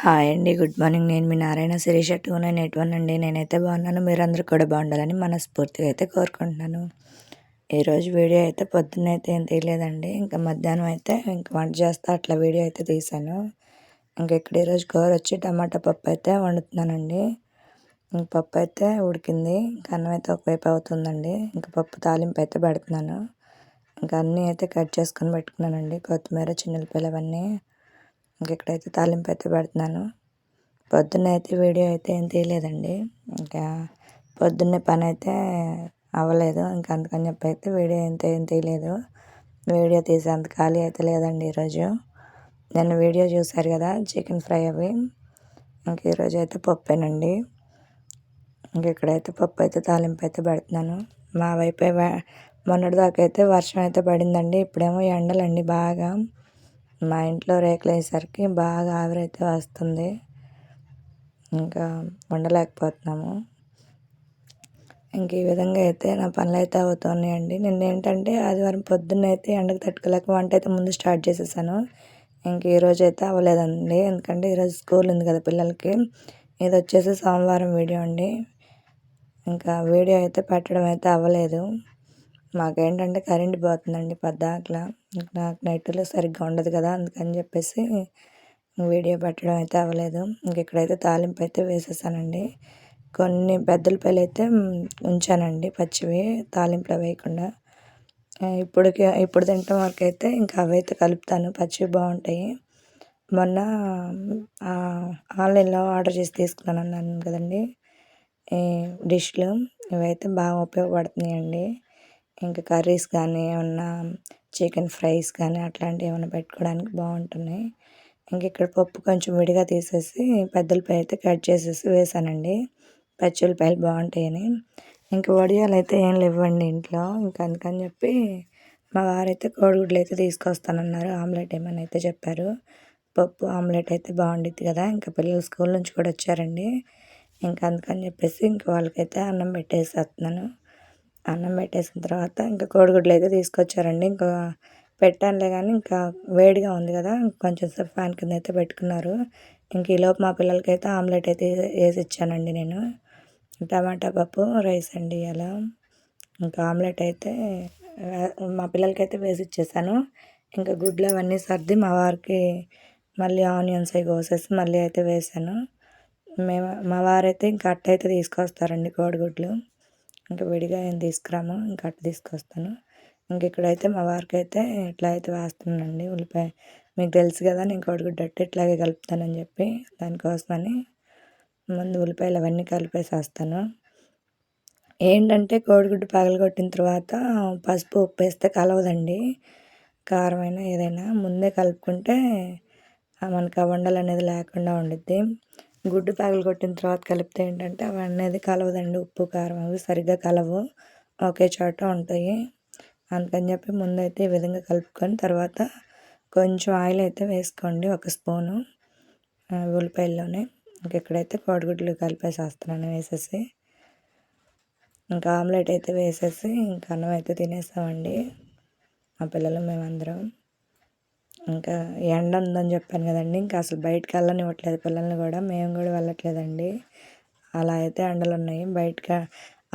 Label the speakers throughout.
Speaker 1: Hi అండి. Good morning. నేను మీ నారాయణ శిరీష 2981 అండి. నేనైతే బాగున్నాను. మీరందరూ కూడా బాగుండాలని మనస్ఫూర్తిగా అయితే కోరుకుంటున్నాను. ఈరోజు వీడియో అయితే పొద్దున్నైతే ఏం తీయలేదండి. ఇంకా మధ్యాహ్నం అయితే ఇంక వంట చేస్తా అట్లా వీడియో అయితే తీశాను. ఇక్కడ ఈరోజు కూర వచ్చి టమాటా పప్పు అయితే వండుతున్నానండి. పప్పు అయితే ఉడికింది. అన్నం అయితే ఒకవైపు అవుతుందండి. పప్పు తాలింపు అయితే పెడుతున్నాను. అన్నీ అయితే కట్ చేసుకొని పెట్టుకున్నానండి. కొత్తిమీర, చిన్నులపాయలు అవన్నీ. ఇక్కడైతే తాలింపు అయితే పెడుతున్నాను. పొద్దున్నే అయితే వీడియో అయితే ఏం తీయలేదండి. పొద్దున్నే పని అయితే అవ్వలేదు. అందుకని చెప్పి అయితే వీడియో ఏం తీయలేదు. వీడియో తీసేంత ఖాళీ అయితే లేదండి ఈరోజు. నిన్న వీడియో చూశారు కదా, చికెన్ ఫ్రై అవి. ఈరోజు అయితే పప్పేనండి. ఇక్కడైతే పప్పు అయితే తాలింపు అయితే పెడుతున్నాను. మా వైపు మొన్నటిదాకా అయితే వర్షం అయితే పడిందండి. ఇప్పుడేమో ఎండలండి బాగా. మా ఇంట్లో రేకులు వేసేసరికి బాగా ఆవిరైతే వస్తుంది. ఉండలేకపోతున్నాము. ఈ విధంగా అయితే నా పనులు అయితే అవుతున్నాయండి. ఏంటంటే ఆదివారం పొద్దున్న అయితే ఎండకు తట్టుకోలేక వంట అయితే ముందు స్టార్ట్ చేసేసాను. ఈరోజు అయితే అవ్వలేదండి. ఎందుకంటే ఈరోజు స్కూల్ ఉంది కదా పిల్లలకి. ఇది వచ్చేసి సోమవారం వీడియో అండి. వీడియో అయితే పెట్టడం అయితే అవ్వలేదు. మాకేంటంటే కరెంట్ పోతుందండి పద్దాకలా. నాకు నెట్లో సరిగ్గా ఉండదు కదా, అందుకని చెప్పేసి వీడియో పెట్టడం అయితే అవ్వలేదు. ఇక్కడైతే తాలింపు అయితే వేసేసానండి. కొన్ని పెద్దలపాయలు అయితే ఉంచానండి పచ్చివి, తాలింపులో వేయకుండా. ఇప్పుడు తింటాం వరకు అయితే అవైతే కలుపుతాను. పచ్చివి బాగుంటాయి. మొన్న ఆన్లైన్లో ఆర్డర్ చేసి తీసుకున్నాను అన్నాను కదండి ఈ డిష్లు. ఇవైతే బాగా ఉపయోగపడుతున్నాయండి. కర్రీస్ కానీ ఏమన్నా చికెన్ ఫ్రైస్ కానీ అట్లాంటివి ఏమైనా పెట్టుకోవడానికి బాగుంటున్నాయి. ఇక్కడ పప్పు కొంచెం విడిగా తీసేసి పెద్దలపాయ అయితే కట్ చేసేసి వేసానండి. పచ్చిమిరపకాయలు బాగుంటాయని. వడియాలు అయితే ఏం లేవండి ఇంట్లో. అందుకని చెప్పి మా వారైతే కోడిగుడ్లు అయితే తీసుకొస్తానన్నారు. ఆమ్లెట్ ఏమని అయితే చెప్పారు. పప్పు ఆమ్లెట్ అయితే బాగుండిద్ది కదా. పిల్లలు స్కూల్ నుంచి కూడా వచ్చారండి. అందుకని చెప్పేసి వాళ్ళకైతే అన్నం పెట్టేసేస్తున్నాను. అన్నం పెట్టేసిన తర్వాత కోడిగుడ్లు అయితే తీసుకొచ్చారండి. పెట్టానులే కానీ వేడిగా ఉంది కదా, కొంచెం సేపు ఫ్యాన్ కింద అయితే పెట్టుకున్నారు. ఈలోపు మా పిల్లలకైతే ఆమ్లెట్ అయితే వేసి ఇచ్చానండి నేను. టమాటా పప్పు రైస్ అండి అలా. ఆమ్లెట్ అయితే మా పిల్లలకైతే వేసి ఇచ్చేసాను. గుడ్లు అవన్నీ సర్ది మా వారికి మళ్ళీ ఆనియన్స్ అవి కోసేసి మళ్ళీ అయితే వేసాను. మా వారైతే అట్టయితే తీసుకొస్తారండి కోడిగుడ్లు. విడిగా ఏం తీసుకురాము, అట్ట తీసుకొస్తాను. ఇక్కడైతే మా వారికి అయితే ఇట్లా అయితే వేస్తున్నానండి ఉల్లిపాయ. మీకు తెలుసు కదా నేను కోడిగుడ్డు అట్ట ఇట్లాగే కలుపుతానని చెప్పి, దానికోసమని ముందు ఉల్లిపాయలు అవన్నీ కలిపేసేస్తాను. ఏంటంటే కోడిగుడ్డు పగలగొట్టిన తర్వాత పసుపు ఉప్పు వేస్తే కలవదండి. కారమైనా ఏదైనా ముందే కలుపుకుంటే మనకు ఆ వండలు అనేది లేకుండా ఉండిద్ది. గుడ్డు పగలగొట్టిన తర్వాత కలిపితే ఏంటంటే అవి అనేది కలవదండి. ఉప్పు కారం అవి సరిగ్గా కలవు, ఒకే చోట ఉంటాయి. అందుకని చెప్పి ముందైతే ఈ విధంగా కలుపుకొని తర్వాత కొంచెం ఆయిల్ అయితే వేసుకోండి, 1 స్పూను ఉల్లిపాయల్లోనే. ఇక్కడైతే కోడిగుడ్లు కలిపేసేస్తున్నాను వేసేసి. ఆమ్లెట్ అయితే వేసేసి అన్నం అయితే తినేసామండి మా పిల్లలు మేమందరం. ఎండ ఉందని చెప్పాను కదండి, అసలు బయటకు వెళ్ళనివ్వట్లేదు పిల్లల్ని కూడా, మేము కూడా వెళ్ళట్లేదండి. అలా అయితే ఎండలు ఉన్నాయి. బయటకు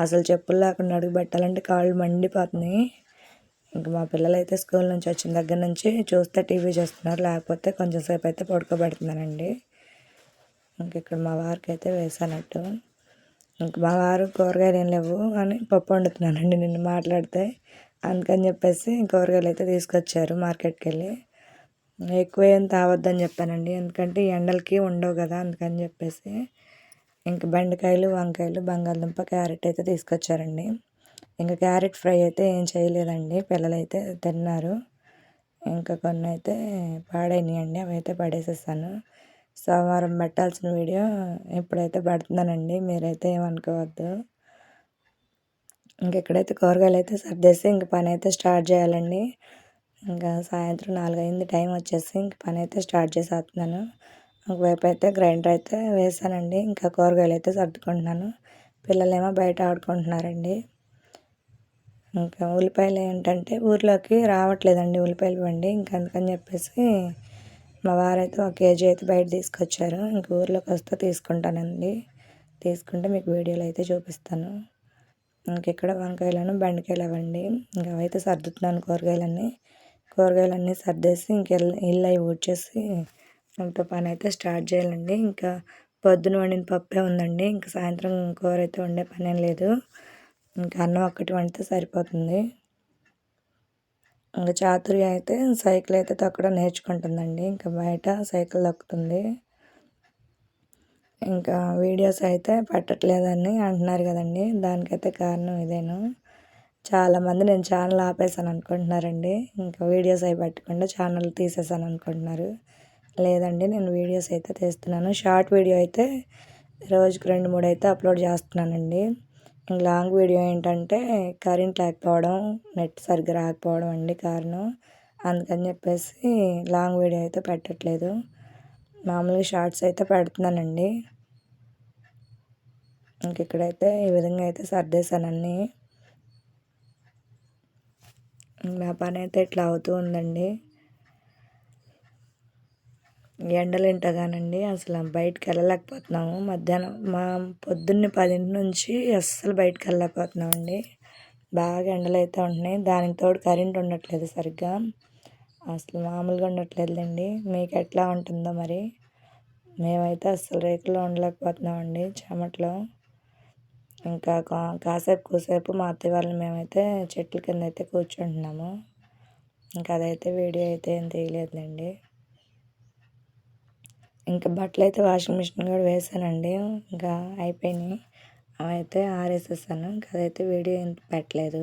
Speaker 1: అసలు చెప్పులు లేకుండా అడుగు పెట్టాలంటే కాళ్ళు మండిపోతున్నాయి. మా పిల్లలు అయితే స్కూల్ నుంచి వచ్చిన దగ్గర నుంచి చూస్తే టీవీ చూస్తున్నారు, లేకపోతే కొంచెం సేపు అయితే పడుకోబెడుతున్నానండి. ఇక్కడ మా వారికి అయితే వేసానట్టు. మా వారు కూరగాయలు ఏం లేవు అని పప్పు వండుతున్నానండి నిన్ను మాట్లాడితే. అందుకని చెప్పేసి కూరగాయలు అయితే తీసుకొచ్చారు మార్కెట్కి వెళ్ళి. ఎక్కువ ఏం తావద్దని చెప్పానండి, ఎందుకంటే ఈ ఎండలకి ఉండవు కదా, అందుకని చెప్పేసి. బెండకాయలు, వంకాయలు, బంగాళదుంప, క్యారెట్ అయితే తీసుకొచ్చారండి. క్యారెట్ ఫ్రై అయితే ఏం చేయలేదండి, పిల్లలైతే తిన్నారు. కొన్ని అయితే పాడైనాయండి, అవి అయితే పడేసేసాను. సోమవారం పెట్టాల్సిన వీడియో ఇప్పుడైతే పెడుతున్నానండి, మీరైతే ఏమనుకోవద్దు. ఇక్కడైతే కూరగాయలు అయితే సర్దేసి పని అయితే స్టార్ట్ చేయాలండి. సాయంత్రం 4 అయింది టైం వచ్చేసి. పని అయితే స్టార్ట్ చేసేస్తున్నాను. ఒకవైపు అయితే గ్రైండర్ అయితే వేసానండి. కూరగాయలు అయితే సర్దుకుంటున్నాను. పిల్లలేమో బయట ఆడుకుంటున్నారండి. ఉల్లిపాయలు ఏంటంటే ఊర్లోకి రావట్లేదండి ఉల్లిపాయల బండి. అందుకని చెప్పేసి మా వారైతే 1 కేజీ అయితే బయట తీసుకొచ్చారు. ఇంక ఊర్లోకి వస్తే తీసుకుంటానండి. తీసుకుంటే మీకు వీడియోలో అయితే చూపిస్తాను. ఇంకిక్కడ వంకాయలను బెండకాయలు అవండి. ఇంక అవైతే సర్దుతున్నాను కూరగాయలన్నీ సర్దేసి ఇంక ఇల్లు అవి ఊడ్చేసి ఇంత పని అయితే స్టార్ట్ చేయాలండి. ఇంకా పొద్దున వండిన పప్పే ఉందండి. ఇంక సాయంత్రం కూర అయితే వండే పనేం లేదు. ఇంకా అన్నం ఒక్కటి వండితే సరిపోతుంది. ఇంకా చాతుర్య అయితే సైకిల్ అయితే తొక్కడం నేర్చుకుంటుందండి. ఇంకా బయట సైకిల్ తొక్కుతుంది. ఇంకా వీడియోస్ అయితే పెట్టట్లేదని అంటున్నారు కదండి. దానికైతే కారణం ఇదేను. చాలామంది నేను ఛానల్ ఆపేసాను అనుకుంటున్నారండి. ఇంకా వీడియోస్ అవి పెట్టకుండా ఛానల్ తీసేసాను అనుకుంటున్నారు. లేదండి, నేను వీడియోస్ అయితే తీస్తున్నాను. షార్ట్ వీడియో అయితే రోజుకి 2, 3 అయితే అప్లోడ్ చేస్తున్నానండి. లాంగ్ వీడియో ఏంటంటే కరెంట్ లేకపోవడం, నెట్ సరిగ్గా రాకపోవడం అండి కారణం. అందుకని చెప్పేసి లాంగ్ వీడియో అయితే పెట్టట్లేదు. మామూలుగా షార్ట్స్ అయితే పెడుతున్నానండి. ఇంక ఇక్కడైతే ఈ విధంగా అయితే సర్దేశానన్నీ. నా పని అయితే ఇట్లా అవుతూ ఉందండి. ఎండలేంటగానండి అసలు బయటికి వెళ్ళలేకపోతున్నాము. మధ్యాహ్నం పొద్దున్నే 10 నుంచి అస్సలు బయటికి వెళ్ళలేకపోతున్నామండి. బాగా ఎండలైతే ఉంటున్నాయి. దానికి తోడు కరెంట్ ఉండట్లేదు సరిగ్గా. అసలు మామూలుగా ఉండట్లేదులేండి. మీకు ఎట్లా ఉంటుందో మరి. మేమైతే అస్సలు రేకుల్లో ఉండలేకపోతున్నామండి చెమటలో. ఇంకా కూసేపు మా అత్తయ్య వాళ్ళని మేమైతే చెట్ల కింద అయితే కూర్చుంటున్నాము. ఇంకా అదైతే వీడియో అయితే ఏం తీయలేదులేండి. ఇంకా బట్టలు అయితే వాషింగ్ మిషన్ కూడా వేసానండి. ఇంకా అయిపోయినాయి. అవైతే ఆరేసేసాను. ఇంకా అదైతే వీడియో ఏం పెట్టలేదు.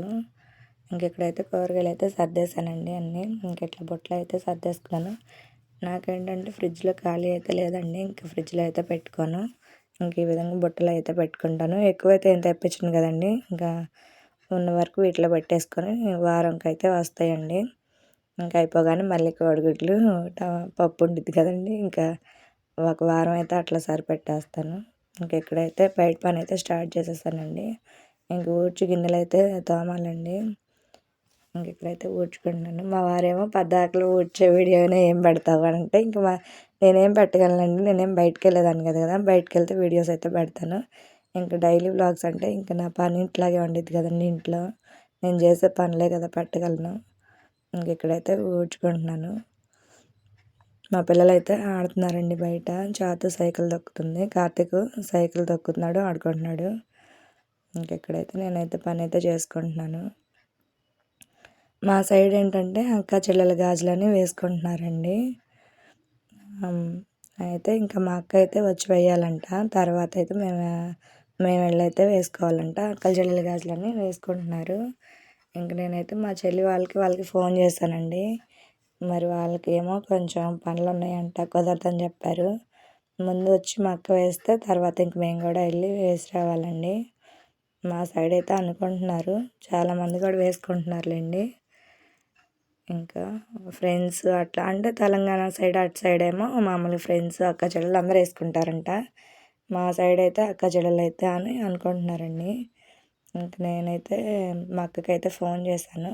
Speaker 1: ఇంక ఇక్కడైతే కూరగాయలు అయితే సర్దేశానండి అన్నీ. ఇంక ఇట్లా బుట్టలు అయితే సర్దేసుకున్నాను. నాకేంటంటే ఫ్రిడ్జ్లో ఖాళీ అయితే లేదండి. ఇంకా ఫ్రిడ్జ్లో అయితే పెట్టుకోను. ఇంక ఈ విధంగా బుట్టలు అయితే పెట్టుకుంటాను. ఎక్కువైతే ఏం తెప్పించను కదండి. ఇంకా ఉన్న వరకు వీటిలో పెట్టేసుకొని వారంకి అయితే వస్తాయండి. ఇంకా అయిపోగానే మళ్ళీ కోడిగుడ్లు పప్పు ఉండిద్ది కదండి. ఇంకా ఒక వారం అయితే అట్లా సరిపెట్టేస్తాను. ఇంక ఇక్కడైతే బయట పని అయితే స్టార్ట్ చేసేసానండి. ఇంక ఊడ్చి గిన్నెలు అయితే తోమాలండి. ఇంక ఇక్కడైతే ఊడ్చుకుంటున్నాను. మా వారేమో పద్దాకలు ఊడ్చే వీడియోనే ఏం పెడతావు అని అంటే ఇంక నేనేం పెట్టగలనండి. నేనేం బయటకు వెళ్ళేదాన్ని కదా. బయటకు వెళ్తే వీడియోస్ అయితే పెడతాను. ఇంకా డైలీ వ్లాగ్స్ అంటే ఇంకా నా పని ఇట్లాగే ఉండిద్ది కదండి. ఇంట్లో నేను చేసే పనులే కదా పెట్టగలను. ఇంక ఇక్కడైతే ఊడ్చుకుంటున్నాను. మా పిల్లలైతే ఆడుతున్నారండి బయట. చాతు సైకిల్ తొక్కుతుంది. కార్తీక్ సైకిల్ తొక్కుతున్నాడు, ఆడుకుంటున్నాడు. ఇంకెక్కడైతే నేనైతే పని అయితే చేసుకుంటున్నాను. మా సైడ్ ఏంటంటే అక్క చెల్లెల గాజులని వేసుకుంటున్నారండి. అయితే ఇంకా మా అక్క అయితే వచ్చి వేయాలంట. తర్వాత అయితే మేము వెళ్ళైతే వేసుకోవాలంట. అక్క చెల్లెల గాజులని వేసుకుంటున్నారు. ఇంక నేనైతే మా చెల్లి వాళ్ళకి ఫోన్ చేశానండి. మరి వాళ్ళకి ఏమో కొంచెం పనులు ఉన్నాయంట, కుదరదని చెప్పారు. ముందు వచ్చి మా అక్క వేస్తే తర్వాత ఇంక మేము కూడా వెళ్ళి వేసి రావాలండి. మా సైడ్ అయితే అనుకుంటున్నారు. చాలామంది కూడా వేసుకుంటున్నారులేండి. ఇంకా ఫ్రెండ్స్ అట్లా అంటే తెలంగాణ సైడ్ అటు సైడ్ ఏమో మామూలు ఫ్రెండ్స్ అక్క చెల్లెలు అందరూ వేసుకుంటారంట. మా సైడ్ అయితే అక్క చెల్లెలు అయితే అని అనుకుంటున్నారండి. ఇంక నేనైతే మా అక్కకైతే ఫోన్ చేశాను.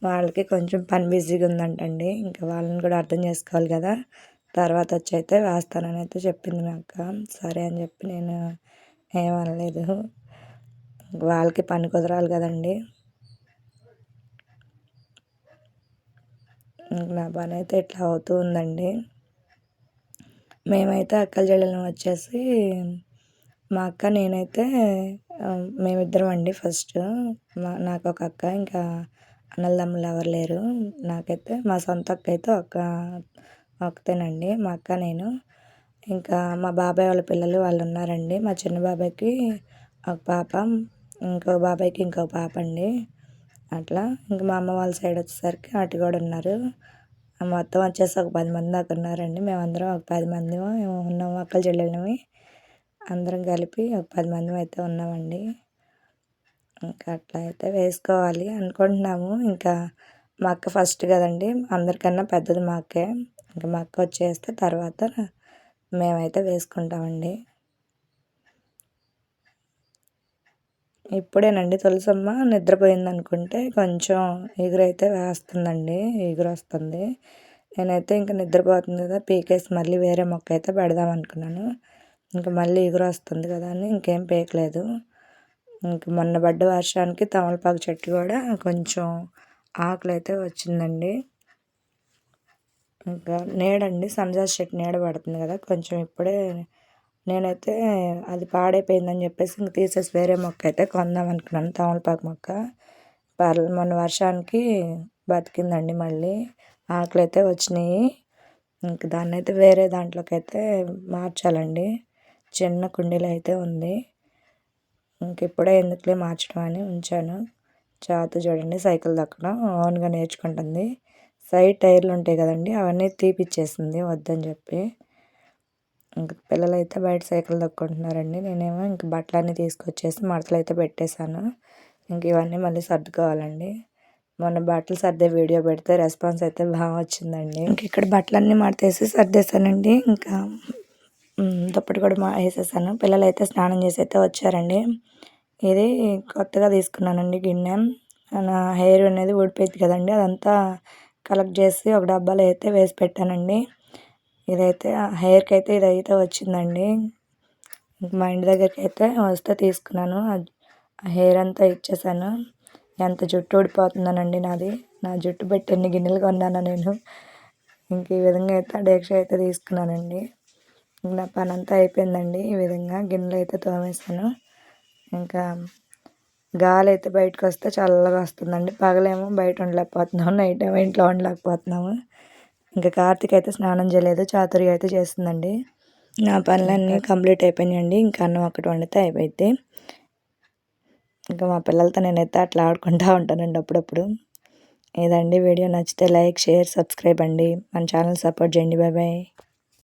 Speaker 1: వాళ్ళకి కొంచెం పని బిజీగా ఉందంటండి. ఇంకా వాళ్ళని కూడా అర్థం చేసుకోవాలి కదా. తర్వాత వచ్చి అయితే వేస్తానని అయితే చెప్పింది మా అక్క. సరే అని చెప్పి నేను ఏమనలేదు. వాళ్ళకి పని కుదరాలి కదండి. నా పని అయితే ఇట్లా అవుతూ ఉందండి. మేమైతే అక్కల చెల్లెలం వచ్చేసి మా అక్క నేనైతే మేమిద్దరం అండి ఫస్ట్. నాకు ఒక అక్క, ఇంకా అన్నదమ్ములు ఎవరు లేరు. నాకైతే మా సొంత అక్క అయితే ఒక్కతేనండి. మా అక్క నేను. ఇంకా మా బాబాయ్ వాళ్ళ పిల్లలు వాళ్ళు ఉన్నారండి. మా చిన్న బాబాయ్కి ఒక పాప, ఇంకో బాబాయ్కి ఇంకో పాప అండి. అట్లా ఇంక మా అమ్మ వాళ్ళ సైడ్ వచ్చేసరికి అటు కూడా ఉన్నారు. మొత్తం వచ్చేసి ఒక 10 మంది దాకా ఉన్నారండి. మేమందరం ఒక 10 మంది ఉన్నాము. అక్కల చెల్లెళ్ళమి అందరం కలిపి ఒక 10 మంది అయితే ఉన్నామండి. ఇంకా అట్లా అయితే వేసుకోవాలి అనుకుంటున్నాము. ఇంకా మా అక్క ఫస్ట్ కదండి, అందరికన్నా పెద్దది మా అక్కే. ఇంకా మా అక్క వచ్చేస్తే తర్వాత మేమైతే వేసుకుంటామండి. ఇప్పుడేనండి తులసమ్మ నిద్రపోయింది అనుకుంటే కొంచెం ఎగురైతే వేస్తుందండి, ఎగురు వస్తుంది. నేనైతే ఇంక నిద్రపోతుంది కదా పీకేసి మళ్ళీ వేరే మొక్క అయితే పెడదాం అనుకున్నాను. ఇంక మళ్ళీ వస్తుంది కదా అని ఇంకేం పీకలేదు. ఇంక మొన్న పడ్డ వర్షానికి తమలపాకు చెట్టు కూడా కొంచెం ఆకులైతే వచ్చిందండి. ఇంకా నీడండి, సన్జాస్ చెట్టు నీడ పడుతుంది కదా కొంచెం. ఇప్పుడే నేనైతే అది పాడైపోయిందని చెప్పేసి ఇంక తీసేసి వేరే మొక్క అయితే కొందాం అనుకున్నాను, తమలపాకు మొక్క. మొన్న వర్షానికి బతికిందండి, మళ్ళీ ఆకులు అయితే వచ్చినాయి. ఇంక దాన్ని అయితే వేరే దాంట్లోకి అయితే మార్చాలండి. చిన్న కుండీలో అయితే ఉంది. ఇంక ఇప్పుడే ఎందుకులే మార్చడం అని ఉంచాను. చాతు చూడండి సైకిల్ దక్కడం ఓన్గా నేర్చుకుంటుంది. సైడ్ టైర్లు ఉంటాయి కదండి, అవన్నీ తీపిచ్చేసింది వద్దని చెప్పి. ఇంక పిల్లలు అయితే బయట సైకిల్ దక్కుంటున్నారండి. నేనేమో ఇంక బట్టలన్నీ తీసుకొచ్చేసి మడతలు అయితే పెట్టేశాను. ఇంక ఇవన్నీ మళ్ళీ సర్దుకోవాలండి. మొన్న బట్టలు సర్దే వీడియో పెడితే రెస్పాన్స్ అయితే బాగా వచ్చిందండి. ఇంక ఇక్కడ బట్టలన్నీ మడతేసి సర్దేశానండి. ఇంకా దుప్పటి కూడా వేసేసాను. పిల్లలు అయితే స్నానం చేసి అయితే వచ్చారండి. ఇది కొత్తగా తీసుకున్నానండి గిన్నె. నా హెయిర్ అనేది ఊడిపోయింది కదండి, అదంతా కలెక్ట్ చేసి ఒక డబ్బాలో అయితే వేసి పెట్టానండి. ఇదైతే హెయిర్కి అయితే ఇదైతే వచ్చిందండి. మా ఇంటి దగ్గరికి అయితే వస్తే తీసుకున్నాను. హెయిర్ అంతా ఇచ్చేసాను. ఎంత జుట్టు ఊడిపోతుందనండి నాది. నా జుట్టు పెట్టి ఎన్ని గిన్నెలు కొన్నాను నేను. ఇంక ఈ విధంగా అయితే డేక్ష అయితే తీసుకున్నానండి. నా పని అంతా అయిపోయిందండి. ఈ విధంగా గిన్నెలు అయితే తోమేసాను. ఇంకా గాలి అయితే బయటకు వస్తే చల్లగా వస్తుందండి. పగలేమో బయట ఉండలేకపోతున్నాము, నైట్ ఏమో ఇంట్లో ఉండలేకపోతున్నాము. ఇంకా కార్తీక్ అయితే స్నానం చేయలేదు, చాతుర్య అయితే చేస్తుందండి. నా పనులన్నీ కంప్లీట్ అయిపోయినాయండి. ఇంకా అన్నం ఒకటి వండితే అయిపోయింది. ఇంకా మా పిల్లలతో నేనైతే అట్లా ఆడుకుంటూ ఉంటానండి అప్పుడప్పుడు. ఇదండి వీడియో. నచ్చితే లైక్, షేర్, సబ్స్క్రైబ్ అండి. మన ఛానల్ సపోర్ట్ చేయండి. Bye bye.